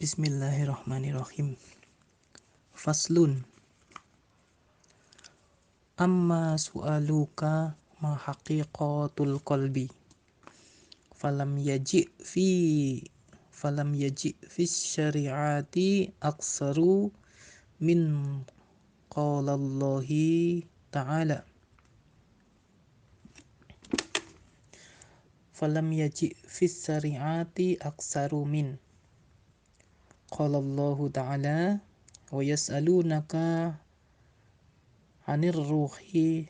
Bismillahirrahmanirrahim. Faslun. Amma su'aluka ma haqiqatul qalbi. Falam yaji' fi syari'ati aksaru min qalallahi ta'ala. Falam yaji' fi syari'ati aksaru min qalallahu ta'ala wa yas'alunaka 'anir ruhi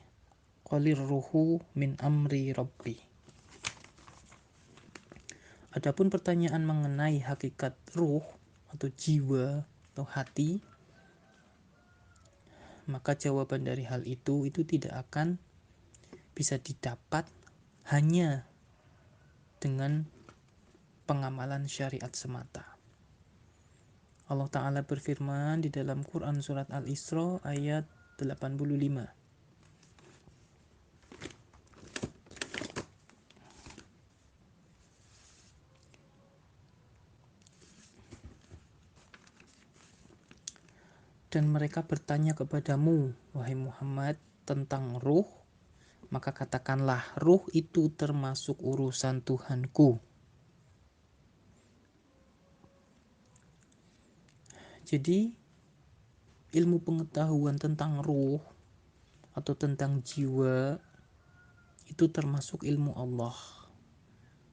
qalir ruhu min amri rabbi. Adapun pertanyaan mengenai hakikat ruh atau jiwa atau hati, maka jawaban dari hal itu tidak akan bisa didapat hanya dengan pengamalan syariat semata. Allah Ta'ala berfirman di dalam Quran surat Al-Isra ayat 85. Dan mereka bertanya kepadamu, wahai Muhammad, tentang ruh, maka katakanlah, ruh itu termasuk urusan Tuhanku. Jadi, ilmu pengetahuan tentang ruh atau tentang jiwa itu termasuk ilmu Allah.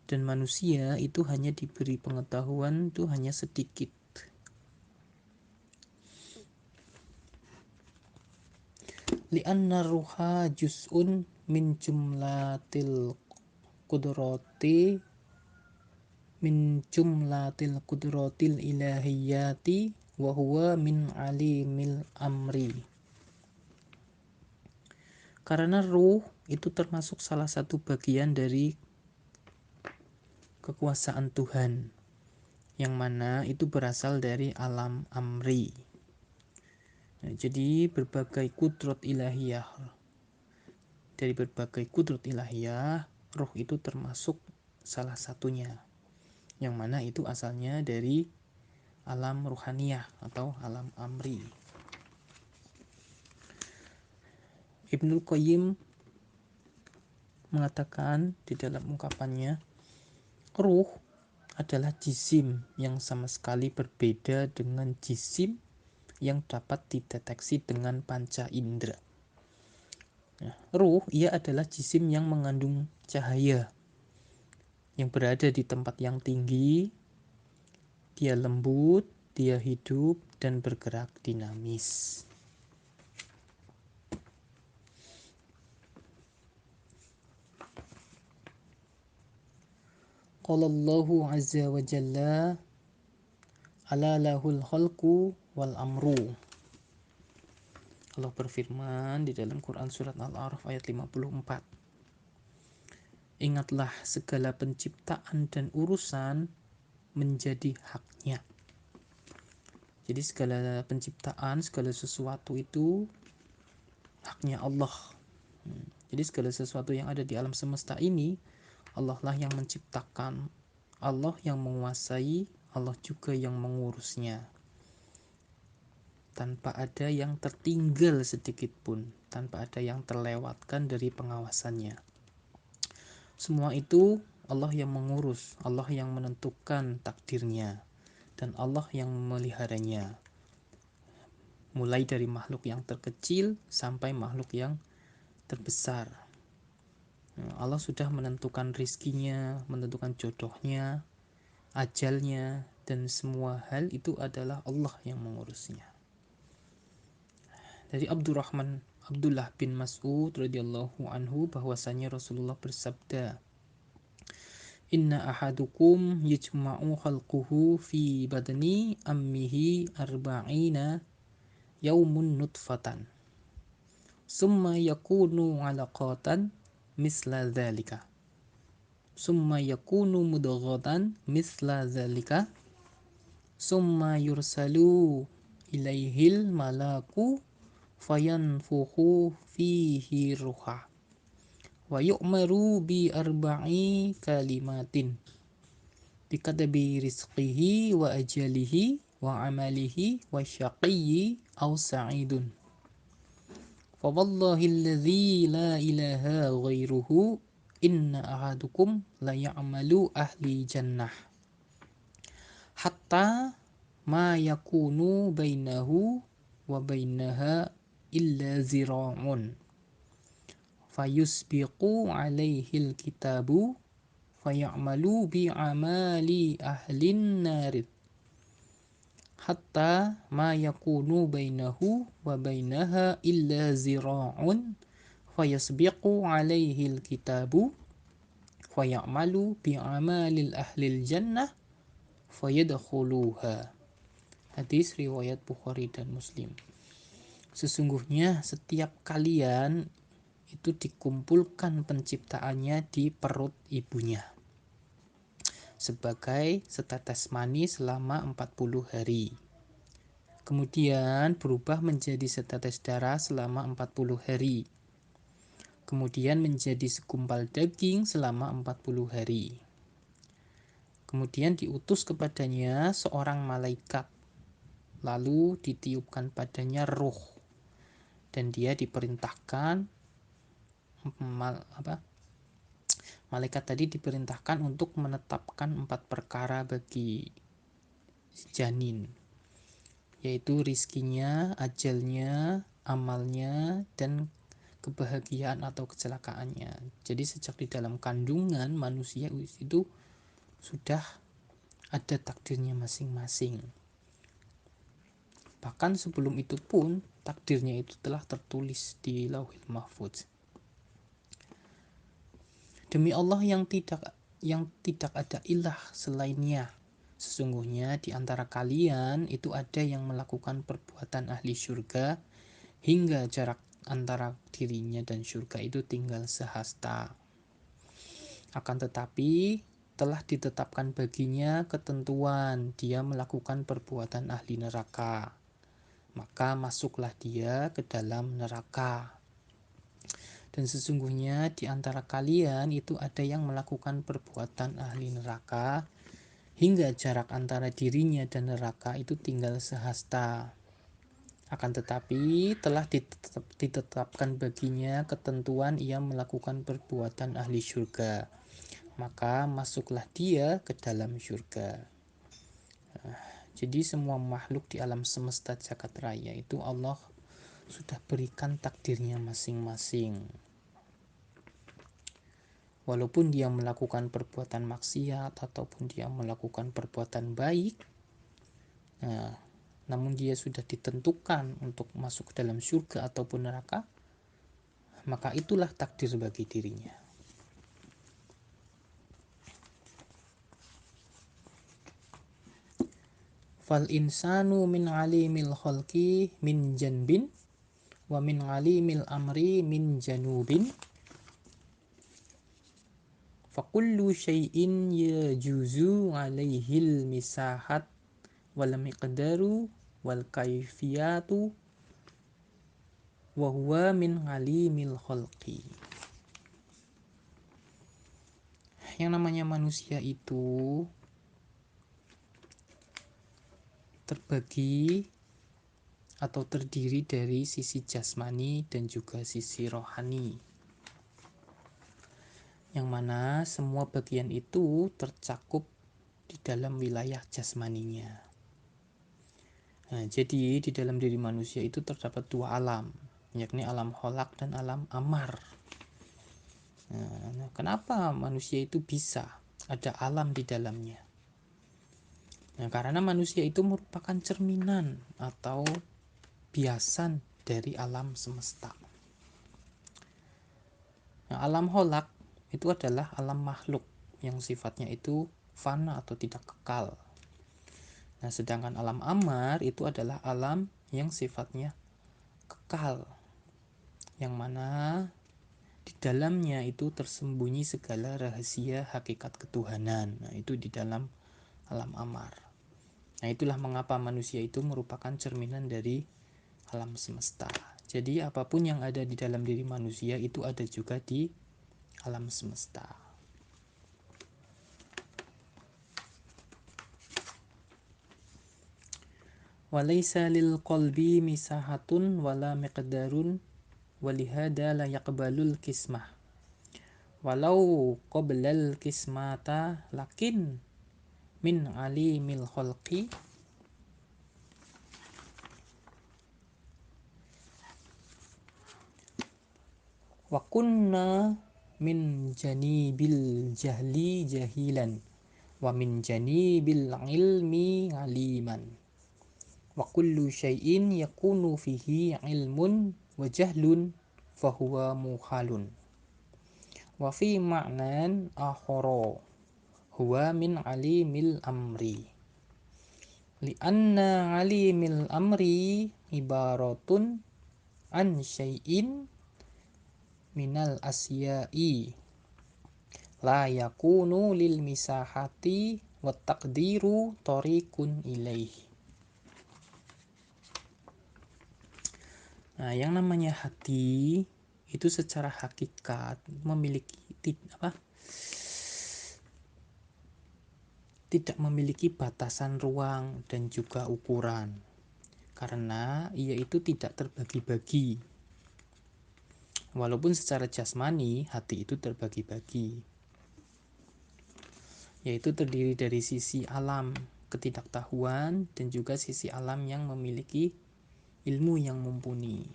Dan manusia itu hanya diberi pengetahuan itu hanya sedikit. Li'anna ruha juz'un min jumlatil qudratil ilahiyyati wa huwa min alimil amri. Karena ruh itu termasuk salah satu bagian dari kekuasaan Tuhan, yang mana itu berasal dari alam amri. Jadi berbagai kudrat ilahiyah, ruh itu termasuk salah satunya, yang mana itu asalnya dari alam ruhaniyah atau alam amri. Ibnul Qayyim mengatakan di dalam ungkapannya, ruh adalah jisim yang sama sekali berbeda dengan jisim yang dapat dideteksi dengan panca indera. Ruh, ia adalah jisim yang mengandung cahaya, yang berada di tempat yang tinggi, dia lembut, dia hidup, dan bergerak dinamis. Qalallahu azza wa jalla ala lahul khalqu wal amru. Allah berfirman di dalam Quran surat Al-A'raf ayat 54. Ingatlah segala penciptaan dan urusan menjadi haknya. Jadi segala penciptaan, segala sesuatu itu haknya Allah. Jadi segala sesuatu yang ada di alam semesta ini, Allah lah yang menciptakan, Allah yang menguasai, Allah juga yang mengurusnya, tanpa ada yang tertinggal sedikit pun, tanpa ada yang terlewatkan dari pengawasannya. Semua itu Allah yang mengurus, Allah yang menentukan takdirnya, dan Allah yang memeliharanya, mulai dari makhluk yang terkecil sampai makhluk yang terbesar. Allah sudah menentukan rizkinya, menentukan jodohnya, ajalnya, dan semua hal itu adalah Allah yang mengurusnya. Dari Abdullah bin Mas'ud radhiyallahu anhu bahwasanya Rasulullah bersabda, Inna ahadukum yajma'u khalquhu fi badani ammihi arba'ina yaumun nutfatan summa yakunu alaqatan misla dzalika summa yakunu mudghatan misla dzalika summa yursalu ilaihil malaku fayanfukhu fihi ruha wa yu'maru bi arba'i kalimatin bikatabi rizqihi wa ajalihi wa amalihi wa syaqiyyi aw sa'idun. Fa wallahi alladzi la ilaha ghairuhu inna ahadukum la ya'malu ahli jannah hatta ma yakunu bainahu wa bainaha illa zira'un fayusbiqu alaihil kitabu fayamalu bi'amali ahlin narid hatta ma yakunu bainahu wa bainaha illa zira'un fayasbiqu alaihil kitabu fayamalu bi'amalil ahlil jannah fayadkhuluha. Hadis riwayat Bukhari dan Muslim. Sesungguhnya setiap kalian itu dikumpulkan penciptaannya di perut ibunya sebagai setetes mani selama 40 hari. Kemudian berubah menjadi setetes darah selama 40 hari. Kemudian menjadi segumpal daging selama 40 hari. Kemudian diutus kepadanya seorang malaikat. Lalu ditiupkan padanya ruh. Dan dia diperintahkan malaikat tadi diperintahkan untuk menetapkan 4 perkara bagi janin, yaitu rizkinya, ajalnya, amalnya, dan kebahagiaan atau kecelakaannya. Jadi sejak di dalam kandungan manusia itu sudah ada takdirnya masing-masing. Bahkan sebelum itu pun takdirnya itu telah tertulis di Lauhil Mahfuz. Demi Allah yang tidak ada ilah selainnya. Sesungguhnya di antara kalian itu ada yang melakukan perbuatan ahli syurga hingga jarak antara dirinya dan syurga itu tinggal sehasta. Akan tetapi telah ditetapkan baginya ketentuan dia melakukan perbuatan ahli neraka. Maka masuklah dia ke dalam neraka. Dan sesungguhnya di antara kalian itu ada yang melakukan perbuatan ahli neraka hingga jarak antara dirinya dan neraka itu tinggal sehasta. Akan tetapi telah ditetapkan baginya ketentuan ia melakukan perbuatan ahli syurga. Maka masuklah dia ke dalam syurga. Jadi semua makhluk di alam semesta jagat raya itu Allah sudah berikan takdirnya masing-masing. Walaupun dia melakukan perbuatan maksiat ataupun dia melakukan perbuatan baik, namun dia sudah ditentukan untuk masuk ke dalam surga ataupun neraka, maka itulah takdir bagi dirinya. Fal insanu min alimil khalqi min janbin wa min alimil amri min janubin fakullu syai'in yajuzu alaihil misahat wal miqdaru wal kaifiyatu wa huwa min alimil khalqi. Yang namanya manusia itu terbagi atau terdiri dari sisi jasmani dan juga sisi rohani, yang mana semua bagian itu tercakup di dalam wilayah jasmaninya. Jadi di dalam diri manusia itu terdapat 2 alam, yakni alam kholak dan alam amar. Kenapa manusia itu bisa ada alam di dalamnya? Karena manusia itu merupakan cerminan atau biasan dari alam semesta. Alam kholak itu adalah alam makhluk yang sifatnya itu fana atau tidak kekal. Sedangkan alam amar itu adalah alam yang sifatnya kekal, yang mana di dalamnya itu tersembunyi segala rahasia hakikat ketuhanan. Itu di dalam alam amar. Itulah mengapa manusia itu merupakan cerminan dari alam semesta. Jadi apapun yang ada di dalam diri manusia itu ada juga di alam semesta. Walaysa lil qalbi misahatun wala miqdarun walihada la yaqbalul kismah walau qablal kismata lakin min alimil khalqi wa kunna min janibil jahli jahilan wa min janibil ilmi aliman wa kullu syai'in yakunu fihi ilmun wa jahlun fahuwa muhalun wa fi ma'nan akhara huwa min alimil amri li'anna alimil amri ibaratun an syai'in minal asya'i la yakunu lil misahati wa taqdiru tariqun ilaih. Nah, yang namanya hati itu secara hakikat memiliki tidak memiliki batasan ruang dan juga ukuran, karena ia itu tidak terbagi-bagi. Walaupun secara jasmani hati itu terbagi-bagi, yaitu terdiri dari sisi alam ketidaktahuan dan juga sisi alam yang memiliki ilmu yang mumpuni.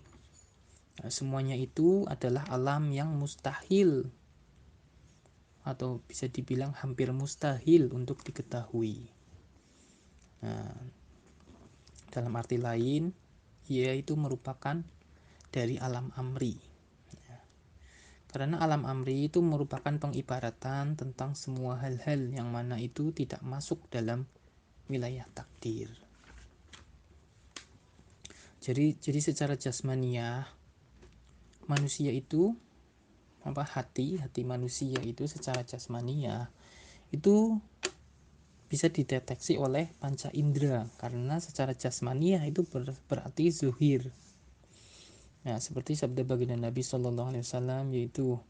Nah, semuanya itu adalah alam yang mustahil atau bisa dibilang hampir mustahil untuk diketahui. Nah, dalam arti lain, ia itu merupakan dari alam amri. Karena alam amri itu merupakan pengibaratan tentang semua hal-hal yang mana itu tidak masuk dalam wilayah takdir. Jadi secara jasmaniah manusia itu hati manusia itu secara jasmaniah itu bisa dideteksi oleh panca indera, karena secara jasmaniah itu berarti zuhir. Nah, seperti sabda baginda Nabi Shallallahu Alaihi Wasallam, yaitu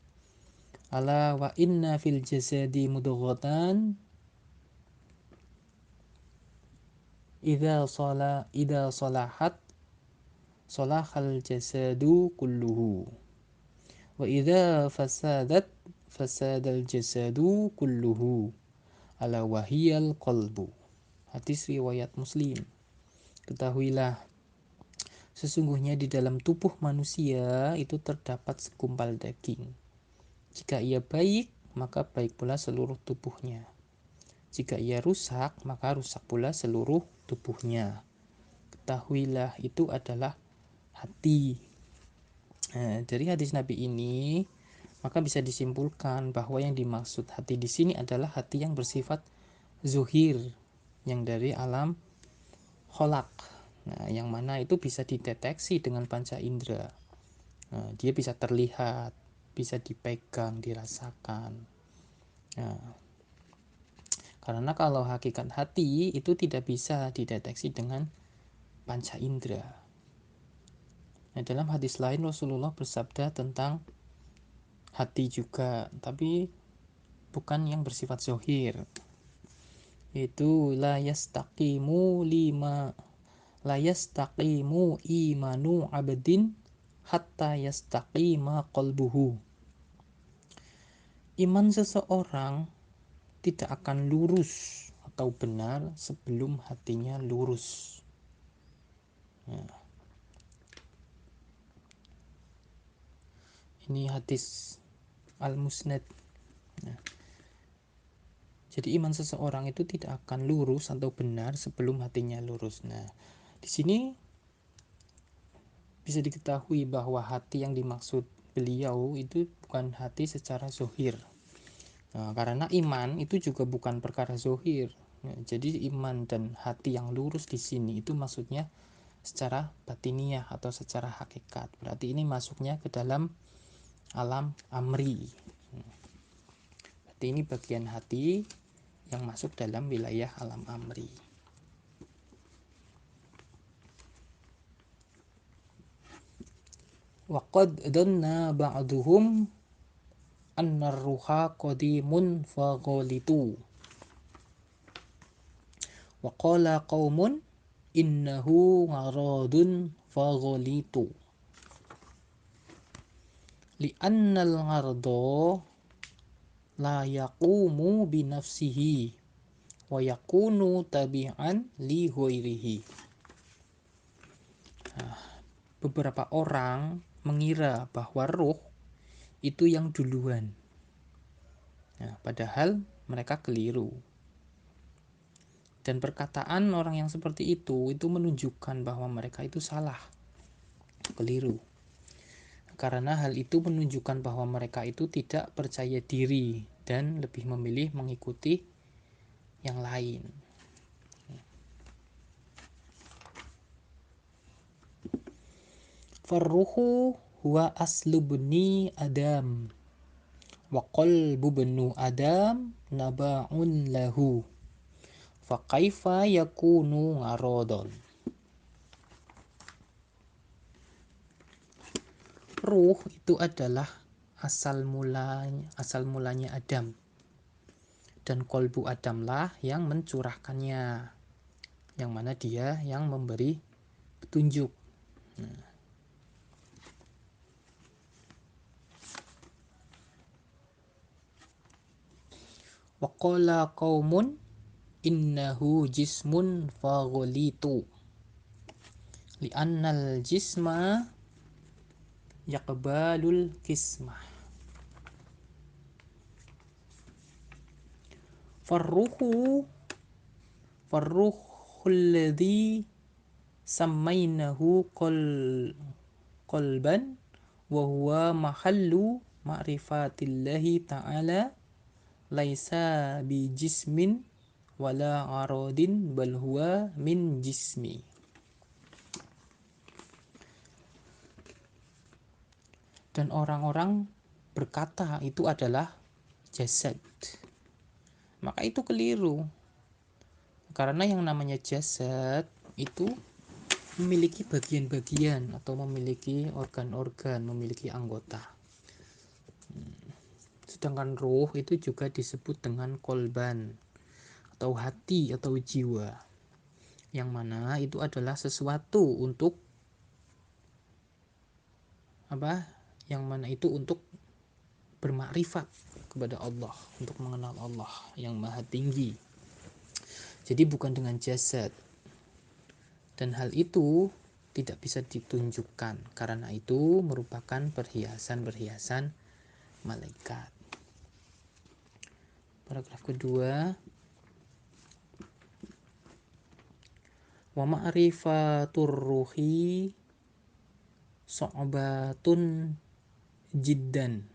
ala wa inna fil jasadi mudghatan idza salahat salahal jasadu kulluhu wa idza fasadat fasadal jasadu kulluhu ala wahiyal qalbu. Hadis riwayat Muslim. Ketahuilah, sesungguhnya di dalam tubuh manusia itu terdapat segumpal daging. Jika ia baik, maka baik pula seluruh tubuhnya. Jika ia rusak, maka rusak pula seluruh tubuhnya. Ketahuilah, itu adalah hati. Nah, dari hadis Nabi ini, maka bisa disimpulkan bahwa yang dimaksud hati di sini adalah hati yang bersifat zuhir, yang dari alam kholak. Nah, yang mana itu bisa dideteksi dengan panca indera. Nah, dia bisa terlihat, bisa dipegang, dirasakan. Nah, karena kalau hakikat hati itu tidak bisa dideteksi dengan panca indera. Nah, dalam hadis lain Rasulullah bersabda tentang hati juga, tapi bukan yang bersifat zohir, yaitu la yastaqimu imanu abdin hatta yastaqima qalbuhu. Iman seseorang tidak akan lurus atau benar sebelum hatinya lurus. Nah, ini hadis Al-Musnad. Nah, jadi iman seseorang itu tidak akan lurus atau benar sebelum hatinya lurus. Nah, di sini bisa diketahui bahwa hati yang dimaksud beliau itu bukan hati secara zohir. Nah, karena iman itu juga bukan perkara zohir. Nah, jadi iman dan hati yang lurus di sini itu maksudnya secara batiniah atau secara hakikat. Berarti ini masuknya ke dalam alam amri. Berarti ini bagian hati yang masuk dalam wilayah alam amri. Wa qad dhanna ba'duhum anna ar-ruha qadimun faghalitu. Wa qala qaumun innahu gharadun faghalitu li'annal ghardo la yaqumu binafsihi wa yakunu tabi'an li ghairihi. Beberapa orang mengira bahwa ruh itu yang duluan. Padahal mereka keliru. Dan perkataan orang yang seperti itu menunjukkan bahwa mereka itu salah, keliru. Karena hal itu menunjukkan bahwa mereka itu tidak percaya diri dan lebih memilih mengikuti yang lain. Farruhu huwa aslu bni Adam wa qalbu bnu Adam naba'un lahu fa kaifa yakunu ngarodon. Ruh itu adalah asal mulanya Adam, dan kolbu Adamlah yang mencurahkannya, yang mana dia yang memberi petunjuk. Wa qala qaumun innahu jismun faghalitu li'annal jisma yaqbalul kismah. Farruhul ladzi sammainahu qalban wa huwa mahallu ma'rifatillahi ta'ala laisa bi jismin wala aradin bal huwa min jismi. Dan orang-orang berkata itu adalah jasad. Maka itu keliru. Karena yang namanya jasad itu memiliki bagian-bagian atau memiliki organ-organ, memiliki anggota. Sedangkan ruh itu juga disebut dengan kolban atau hati atau jiwa, yang mana itu adalah sesuatu untuk yang mana itu untuk bermakrifat kepada Allah, untuk mengenal Allah yang maha tinggi. Jadi bukan dengan jasad. Dan hal itu tidak bisa ditunjukkan, karena itu merupakan perhiasan-perhiasan malaikat. Paragraf kedua, wa ma'rifatur ruhi su'batun jiddan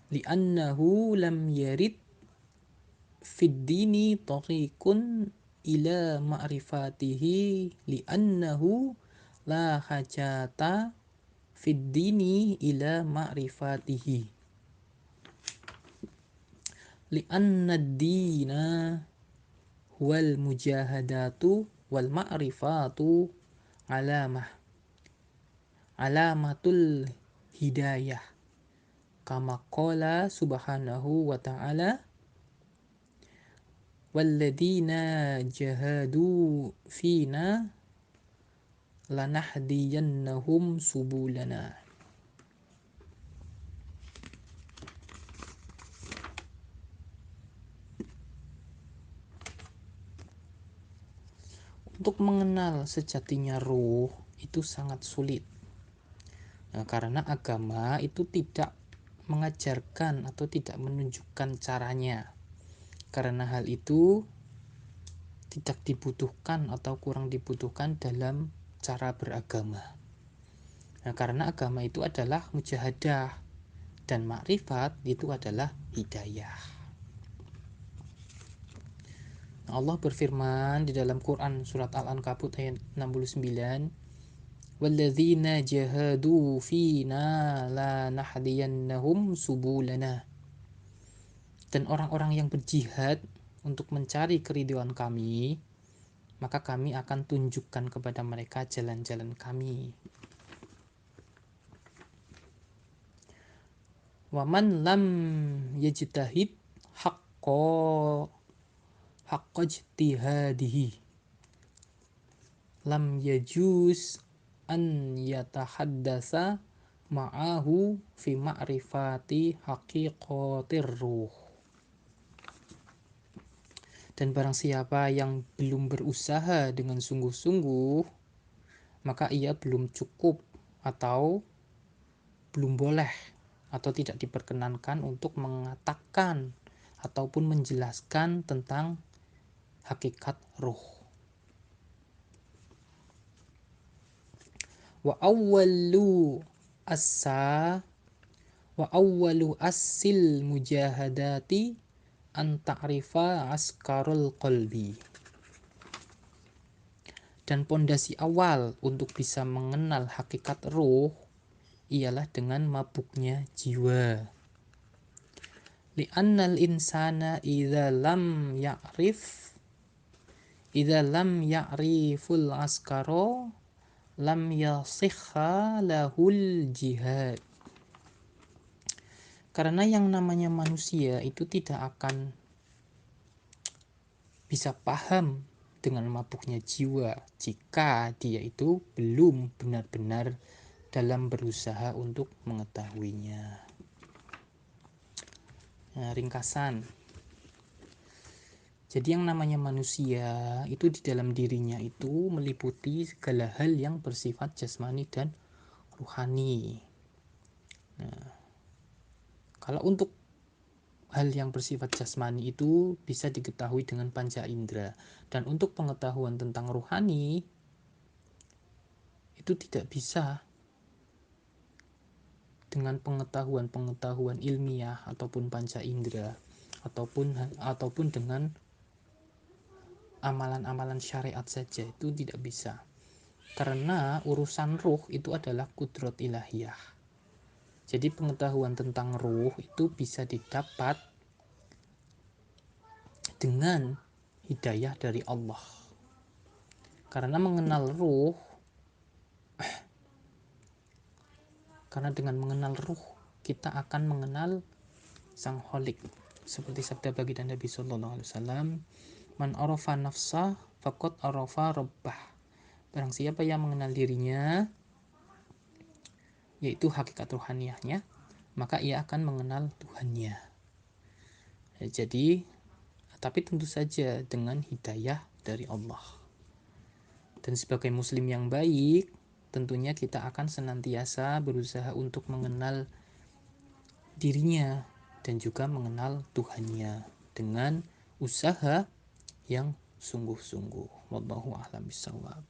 li'annahu lam yarid fid dini tariqun ila ma'rifatihi li'annahu la hajata fid dini ila ma'rifatihi li'anna ad-dina huwal mujahadatu wal ma'rifatu alamatul hidayah kama qala subhanahu wa ta'ala walladzina jahadu fina lanahdiyannahum subulana. Untuk mengenal sejatinya ruh itu sangat sulit. Karena agama itu tidak mengajarkan atau tidak menunjukkan caranya. Karena hal itu tidak dibutuhkan atau kurang dibutuhkan dalam cara beragama. Karena agama itu adalah mujahadah dan makrifat itu adalah hidayah. Allah berfirman di dalam Quran surat Al-Ankabut ayat 69, walladzina jahadu fina lanahdiyannahum subulana. Dan orang-orang yang berjihad untuk mencari keridhaan kami, maka kami akan tunjukkan kepada mereka jalan-jalan kami. Wa man lam yajtahid haqqa ijtihadihi lam yajuz an yatahaddasa ma'ahu fi ma'rifati haqiqatir ruh. Dan barang siapa yang belum berusaha dengan sungguh-sungguh, maka ia belum cukup atau belum boleh atau tidak diperkenankan untuk mengatakan ataupun menjelaskan tentang hakikat ruh. Wa awwalu assil mujahadati an ta'rifa askarul qalbi. Dan pondasi awal untuk bisa mengenal hakikat ruh ialah dengan mabuknya jiwa. Li'annal insana idza lam ya'riful askaro lam yasihha lahul jihad. Karena yang namanya manusia itu tidak akan bisa paham dengan mabuknya jiwa jika dia itu belum benar-benar dalam berusaha untuk mengetahuinya. Nah, ringkasan. Jadi yang namanya manusia itu di dalam dirinya itu meliputi segala hal yang bersifat jasmani dan ruhani. Nah, kalau untuk hal yang bersifat jasmani itu bisa diketahui dengan panca indera, dan untuk pengetahuan tentang ruhani itu tidak bisa dengan pengetahuan ilmiah ataupun panca indera ataupun dengan amalan-amalan syariat saja, itu tidak bisa. Karena urusan ruh itu adalah kudrat ilahiyah. Jadi pengetahuan tentang ruh itu bisa didapat dengan hidayah dari Allah. Karena dengan mengenal ruh kita akan mengenal Sang Khalik. Seperti sabda baginda Nabi sallallahu alaihi wasallam, "Man arafa nafsah faqad arafa rabbah." Barang siapa yang mengenal dirinya, yaitu hakikat ruhaniyahnya, maka ia akan mengenal Tuhannya. Jadi, tapi tentu saja dengan hidayah dari Allah. Dan sebagai muslim yang baik, tentunya kita akan senantiasa berusaha untuk mengenal dirinya dan juga mengenal Tuhannya dengan usaha yang sungguh-sungguh. Wallahu a'lam bishawab.